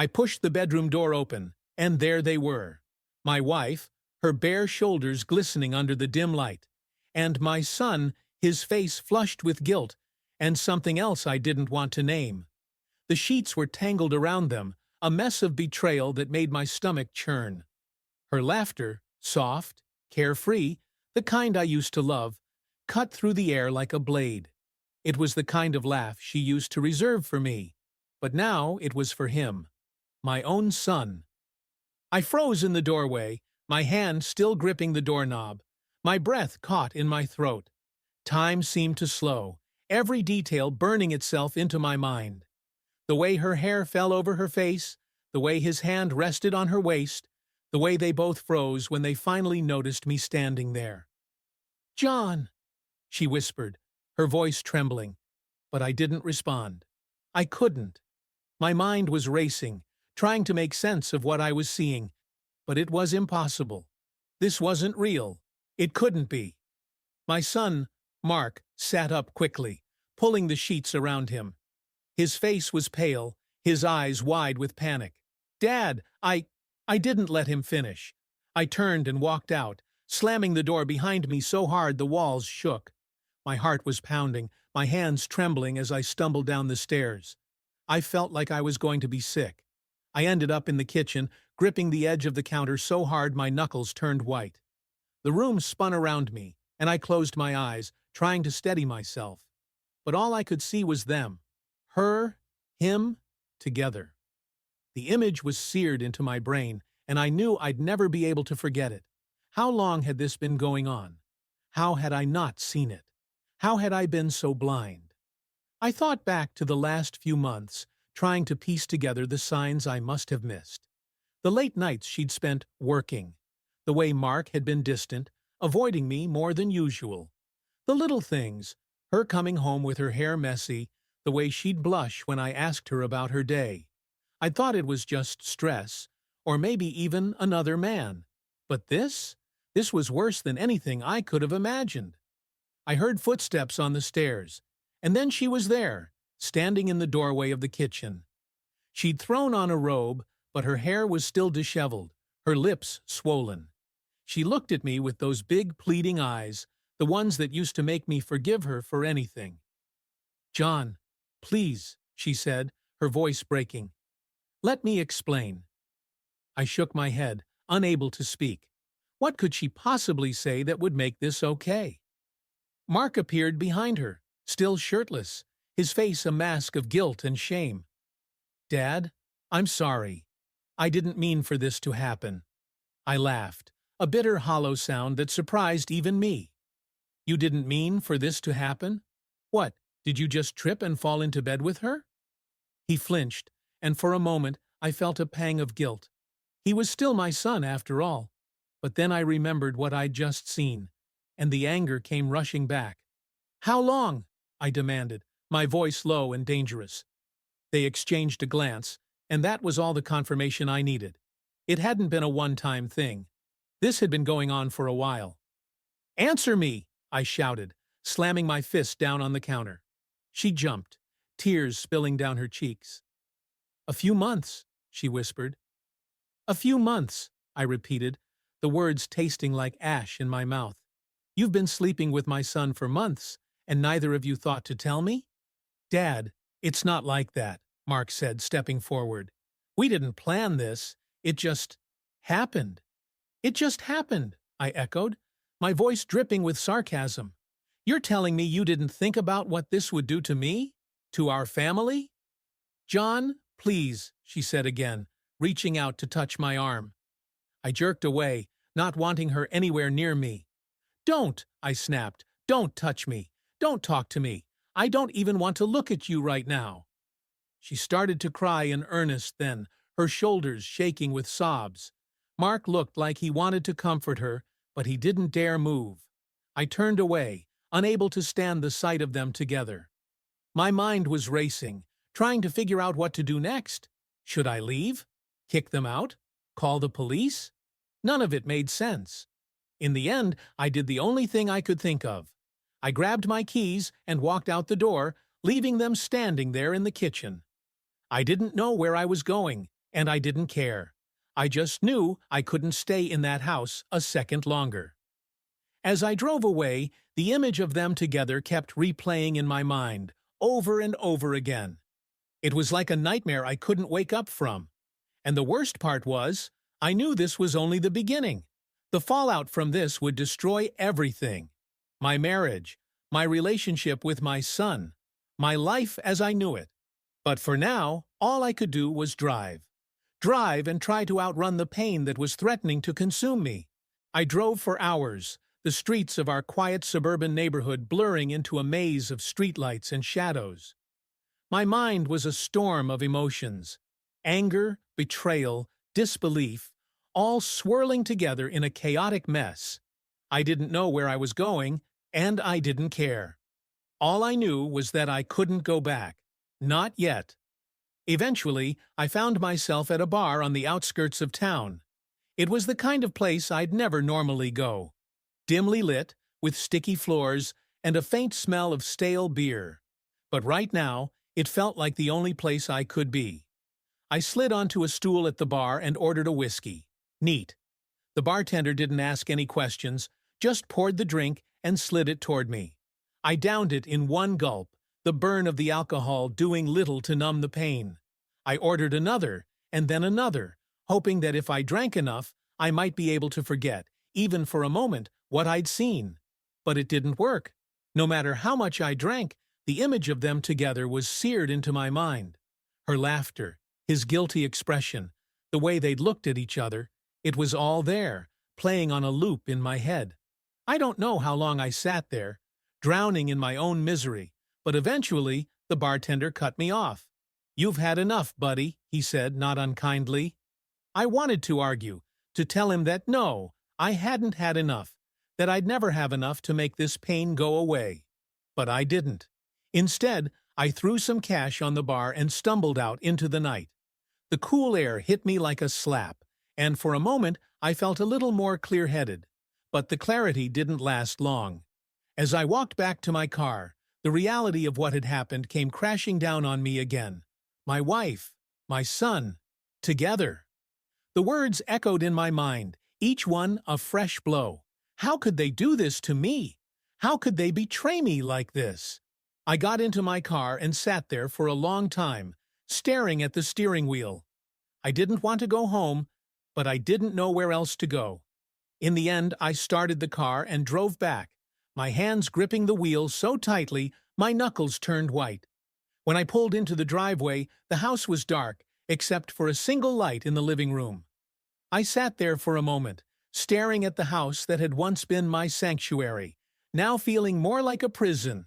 I pushed the bedroom door open, and there they were. My wife, her bare shoulders glistening under the dim light, and my son, his face flushed with guilt, and something else I didn't want to name. The sheets were tangled around them, a mess of betrayal that made my stomach churn. Her laughter, soft, carefree, the kind I used to love, cut through the air like a blade. It was the kind of laugh she used to reserve for me, but now it was for him, my own son. I froze in the doorway, my hand still gripping the doorknob, my breath caught in my throat. Time seemed to slow, every detail burning itself into my mind. The way her hair fell over her face, the way his hand rested on her waist, the way they both froze when they finally noticed me standing there. "John," she whispered, her voice trembling, but I didn't respond. I couldn't. My mind was racing, trying to make sense of what I was seeing, but it was impossible. This wasn't real. It couldn't be. My son, Mark, sat up quickly, pulling the sheets around him. His face was pale, his eyes wide with panic. "Dad, I didn't let him finish." I turned and walked out, slamming the door behind me so hard the walls shook. My heart was pounding, my hands trembling as I stumbled down the stairs. I felt like I was going to be sick. I ended up in the kitchen, gripping the edge of the counter so hard my knuckles turned white. The room spun around me, and I closed my eyes, trying to steady myself. But all I could see was them. Her, him, together. The image was seared into my brain, and I knew I'd never be able to forget it. How long had this been going on? How had I not seen it? How had I been so blind? I thought back to the last few months, trying to piece together the signs I must have missed. The late nights she'd spent working. The way Mark had been distant, avoiding me more than usual. The little things, her coming home with her hair messy, the way she'd blush when I asked her about her day. I thought it was just stress, or maybe even another man. But this was worse than anything I could have imagined. I heard footsteps on the stairs, and then she was there, standing in the doorway of the kitchen. She'd thrown on a robe, but her hair was still disheveled, her lips swollen. She looked at me with those big pleading eyes, the ones that used to make me forgive her for anything. "John, please," she said, her voice breaking. "Let me explain." I shook my head, unable to speak. What could she possibly say that would make this okay? Mark appeared behind her, still shirtless, his face a mask of guilt and shame. "Dad, I'm sorry. I didn't mean for this to happen." I laughed, a bitter hollow sound that surprised even me. "You didn't mean for this to happen? What, did you just trip and fall into bed with her?" He flinched, and for a moment I felt a pang of guilt. He was still my son, after all. But then I remembered what I'd just seen, and the anger came rushing back. "How long?" I demanded, my voice low and dangerous. They exchanged a glance, and that was all the confirmation I needed. It hadn't been a one-time thing. This had been going on for a while. "Answer me!" I shouted, slamming my fist down on the counter. She jumped, tears spilling down her cheeks. "A few months," she whispered. "A few months," I repeated, the words tasting like ash in my mouth. "You've been sleeping with my son for months, and neither of you thought to tell me?" "Dad, it's not like that," Mark said, stepping forward. "We didn't plan this. It just happened." "It just happened," I echoed, my voice dripping with sarcasm. "You're telling me you didn't think about what this would do to me? To our family?" "John, please," she said again, reaching out to touch my arm. I jerked away, not wanting her anywhere near me. "Don't," I snapped. "Don't touch me. Don't talk to me. I don't even want to look at you right now." She started to cry in earnest then, her shoulders shaking with sobs. Mark looked like he wanted to comfort her, but he didn't dare move. I turned away, unable to stand the sight of them together. My mind was racing, trying to figure out what to do next. Should I leave? Kick them out? Call the police? None of it made sense. In the end, I did the only thing I could think of. I grabbed my keys and walked out the door, leaving them standing there in the kitchen. I didn't know where I was going, and I didn't care. I just knew I couldn't stay in that house a second longer. As I drove away, the image of them together kept replaying in my mind, over and over again. It was like a nightmare I couldn't wake up from. And the worst part was, I knew this was only the beginning. The fallout from this would destroy everything. My marriage, my relationship with my son, my life as I knew it. But for now, all I could do was drive. Drive and try to outrun the pain that was threatening to consume me. I drove for hours, the streets of our quiet suburban neighborhood blurring into a maze of streetlights and shadows. My mind was a storm of emotions. Anger, betrayal, disbelief, all swirling together in a chaotic mess. I didn't know where I was going, and I didn't care. All I knew was that I couldn't go back. Not yet. Eventually, I found myself at a bar on the outskirts of town. It was the kind of place I'd never normally go. Dimly lit, with sticky floors, and a faint smell of stale beer. But right now, it felt like the only place I could be. I slid onto a stool at the bar and ordered a whiskey. Neat. The bartender didn't ask any questions, just poured the drink and slid it toward me. I downed it in one gulp, the burn of the alcohol doing little to numb the pain. I ordered another, and then another, hoping that if I drank enough, I might be able to forget, even for a moment, what I'd seen. But it didn't work. No matter how much I drank, the image of them together was seared into my mind. Her laughter, his guilty expression, the way they'd looked at each other, it was all there, playing on a loop in my head. I don't know how long I sat there, drowning in my own misery, but eventually the bartender cut me off. "You've had enough, buddy," he said, not unkindly. I wanted to argue, to tell him that no, I hadn't had enough, that I'd never have enough to make this pain go away. But I didn't. Instead, I threw some cash on the bar and stumbled out into the night. The cool air hit me like a slap, and for a moment I felt a little more clear-headed. But the clarity didn't last long. As I walked back to my car, the reality of what had happened came crashing down on me again. My wife, my son, together. The words echoed in my mind, each one a fresh blow. How could they do this to me? How could they betray me like this? I got into my car and sat there for a long time, staring at the steering wheel. I didn't want to go home, but I didn't know where else to go. In the end, I started the car and drove back, my hands gripping the wheel so tightly my knuckles turned white. When I pulled into the driveway, the house was dark, except for a single light in the living room. I sat there for a moment, staring at the house that had once been my sanctuary, now feeling more like a prison.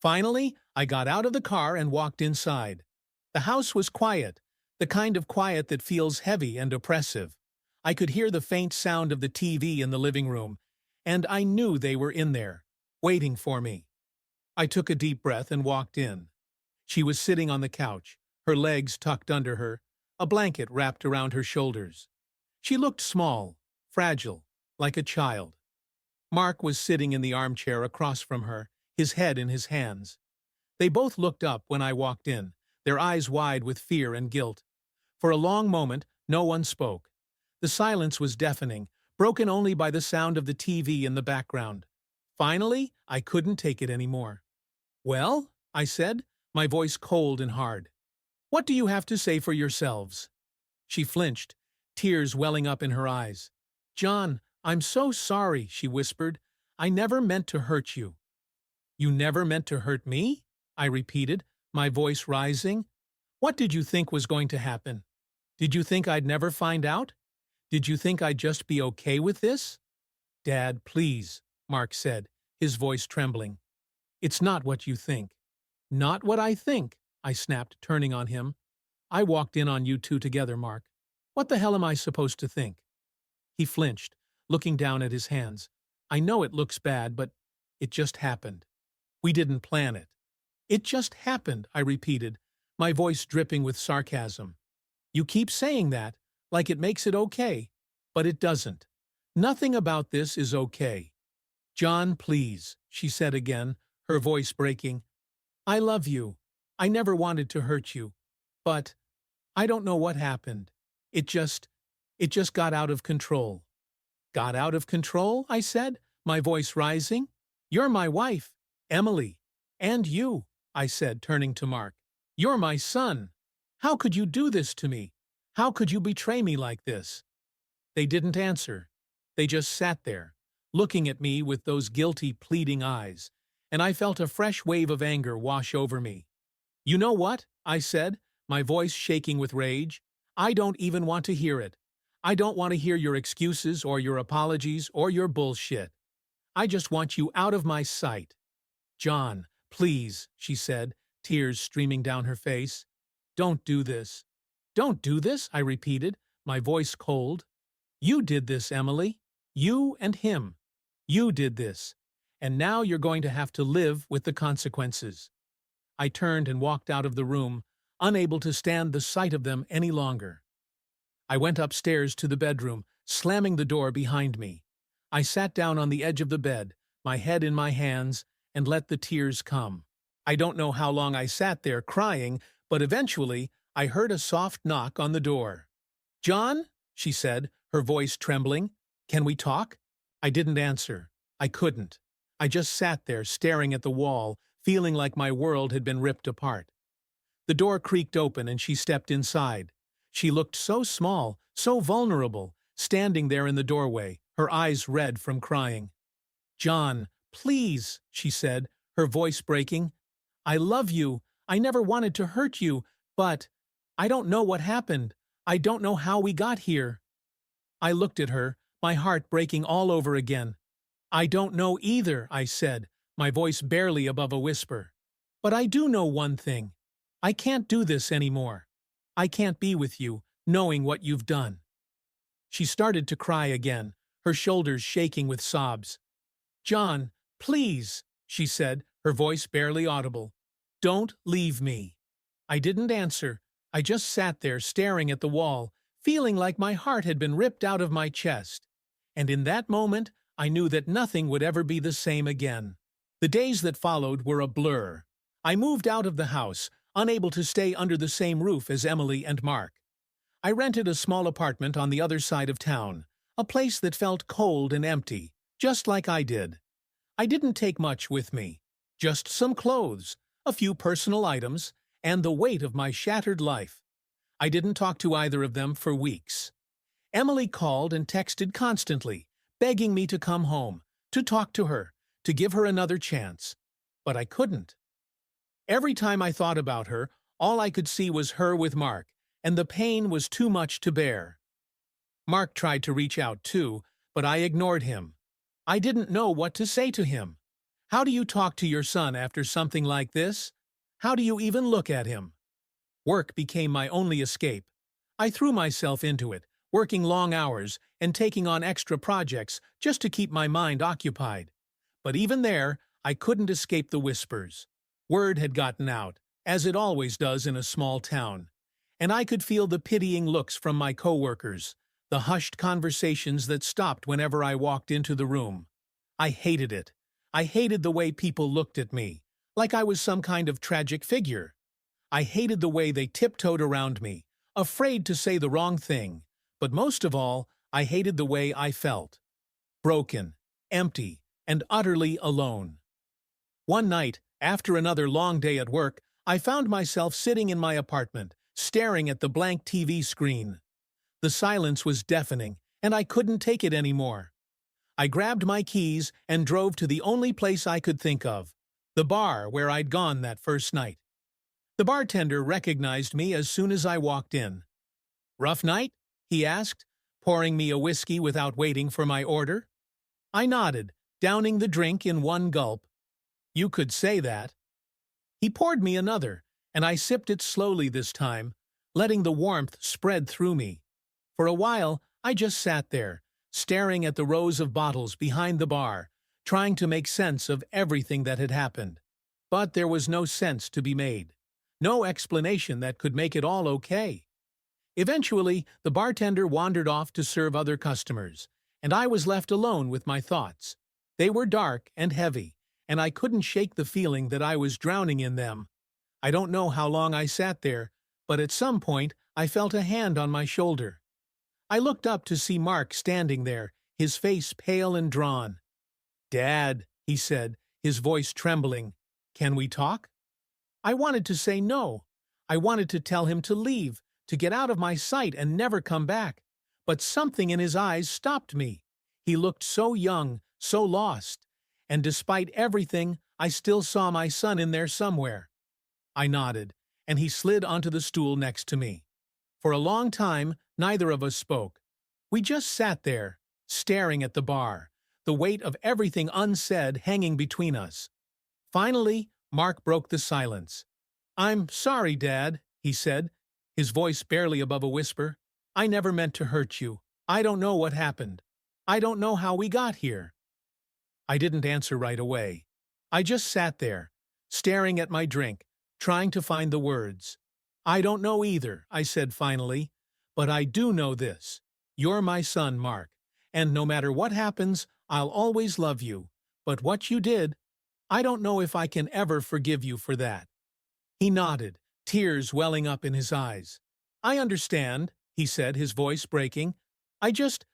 Finally, I got out of the car and walked inside. The house was quiet, the kind of quiet that feels heavy and oppressive. I could hear the faint sound of the TV in the living room, and I knew they were in there, waiting for me. I took a deep breath and walked in. She was sitting on the couch, her legs tucked under her, a blanket wrapped around her shoulders. She looked small, fragile, like a child. Mark was sitting in the armchair across from her, his head in his hands. They both looked up when I walked in, their eyes wide with fear and guilt. For a long moment, no one spoke. The silence was deafening, broken only by the sound of the TV in the background. Finally, I couldn't take it anymore. "Well?" I said, my voice cold and hard. "What do you have to say for yourselves?" She flinched, tears welling up in her eyes. "John, I'm so sorry," she whispered. "I never meant to hurt you." "You never meant to hurt me?" I repeated, my voice rising. "What did you think was going to happen? Did you think I'd never find out? Did you think I'd just be okay with this?" "Dad, please," Mark said, his voice trembling. "It's not what you think." "Not what I think," I snapped, turning on him. "I walked in on you two together, Mark. What the hell am I supposed to think?" He flinched, looking down at his hands. "I know it looks bad, but it just happened. We didn't plan it." "It just happened," I repeated, my voice dripping with sarcasm. "You keep saying that, like it makes it okay, but it doesn't. Nothing about this is okay." "John, please," she said again, her voice breaking. "I love you. I never wanted to hurt you. But I don't know what happened. It just, it just got out of control. Got out of control? I said, my voice rising. You're my wife, Emily. And you, I said, turning to Mark. You're my son. How could you do this to me? How could you betray me like this? They didn't answer. They just sat there, looking at me with those guilty, pleading eyes, and I felt a fresh wave of anger wash over me. You know what? I said, my voice shaking with rage. I don't even want to hear it. I don't want to hear your excuses or your apologies or your bullshit. I just want you out of my sight. John, please, she said, tears streaming down her face. Don't do this. Don't do this, I repeated, my voice cold. You did this, Emily. You and him. You did this. And now you're going to have to live with the consequences. I turned and walked out of the room, unable to stand the sight of them any longer. I went upstairs to the bedroom, slamming the door behind me. I sat down on the edge of the bed, my head in my hands, and let the tears come. I don't know how long I sat there crying, but eventually I heard a soft knock on the door. John, she said, her voice trembling, can we talk? I didn't answer. I couldn't. I just sat there staring at the wall, feeling like my world had been ripped apart. The door creaked open and she stepped inside. She looked so small, so vulnerable, standing there in the doorway, her eyes red from crying. John, please, she said, her voice breaking. I love you. I never wanted to hurt you, but I don't know what happened. I don't know how we got here. I looked at her, my heart breaking all over again. I don't know either, I said, my voice barely above a whisper. But I do know one thing. I can't do this anymore. I can't be with you, knowing what you've done. She started to cry again, her shoulders shaking with sobs. John, please, she said, her voice barely audible. Don't leave me. I didn't answer. I just sat there staring at the wall, feeling like my heart had been ripped out of my chest. And in that moment, I knew that nothing would ever be the same again. The days that followed were a blur. I moved out of the house, unable to stay under the same roof as Emily and Mark. I rented a small apartment on the other side of town, a place that felt cold and empty, just like I did. I didn't take much with me, just some clothes, a few personal items, and the weight of my shattered life. I didn't talk to either of them for weeks. Emily called and texted constantly, begging me to come home, to talk to her, to give her another chance. But I couldn't. Every time I thought about her, all I could see was her with Mark, and the pain was too much to bear. Mark tried to reach out too, but I ignored him. I didn't know what to say to him. How do you talk to your son after something like this? How do you even look at him? Work became my only escape. I threw myself into it, working long hours and taking on extra projects just to keep my mind occupied. But even there, I couldn't escape the whispers. Word had gotten out, as it always does in a small town, and I could feel the pitying looks from my coworkers, the hushed conversations that stopped whenever I walked into the room. I hated it. I hated the way people looked at me, like I was some kind of tragic figure. I hated the way they tiptoed around me, afraid to say the wrong thing, but most of all, I hated the way I felt. Broken, empty, and utterly alone. One night, after another long day at work, I found myself sitting in my apartment, staring at the blank TV screen. The silence was deafening, and I couldn't take it anymore. I grabbed my keys and drove to the only place I could think of, the bar where I'd gone that first night. The bartender recognized me as soon as I walked in. "Rough night?" he asked, pouring me a whiskey without waiting for my order. I nodded, downing the drink in one gulp. "You could say that." He poured me another, and I sipped it slowly this time, letting the warmth spread through me. For a while, I just sat there, staring at the rows of bottles behind the bar, trying to make sense of everything that had happened. But there was no sense to be made. No explanation that could make it all okay. Eventually, the bartender wandered off to serve other customers, and I was left alone with my thoughts. They were dark and heavy, and I couldn't shake the feeling that I was drowning in them. I don't know how long I sat there, but at some point I felt a hand on my shoulder. I looked up to see Mark standing there, his face pale and drawn. "Dad," he said, his voice trembling, "can we talk?" I wanted to say no. I wanted to tell him to leave, to get out of my sight and never come back. But something in his eyes stopped me. He looked so young, so lost. And despite everything, I still saw my son in there somewhere. I nodded, and he slid onto the stool next to me. For a long time, neither of us spoke. We just sat there, staring at the bar, the weight of everything unsaid hanging between us. Finally, Mark broke the silence. "I'm sorry, Dad," he said, his voice barely above a whisper. "I never meant to hurt you. I don't know what happened. I don't know how we got here." I didn't answer right away. I just sat there, staring at my drink, trying to find the words. "I don't know either," I said finally, "but I do know this. You're my son, Mark, and no matter what happens, I'll always love you. But what you did, I don't know if I can ever forgive you for that." He nodded, tears welling up in his eyes. "I understand," he said, his voice breaking. I just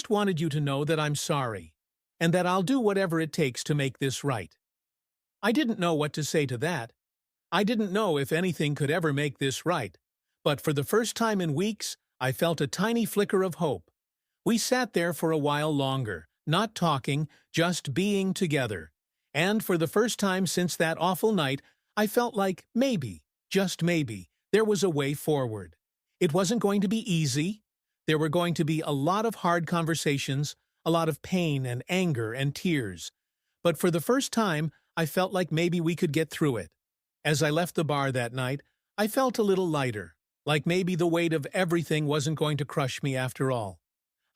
wanted you to know that I'm sorry, and that I'll do whatever it takes to make this right." I didn't know what to say to that. I didn't know if anything could ever make this right. But for the first time in weeks, I felt a tiny flicker of hope. We sat there for a while longer, not talking, just being together. And for the first time since that awful night, I felt like maybe, just maybe, there was a way forward. It wasn't going to be easy. There were going to be a lot of hard conversations, a lot of pain and anger and tears. But for the first time, I felt like maybe we could get through it. As I left the bar that night, I felt a little lighter, like maybe the weight of everything wasn't going to crush me after all.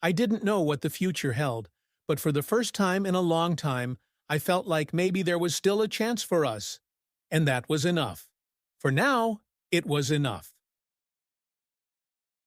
I didn't know what the future held, but for the first time in a long time, I felt like maybe there was still a chance for us. And that was enough. For now, it was enough.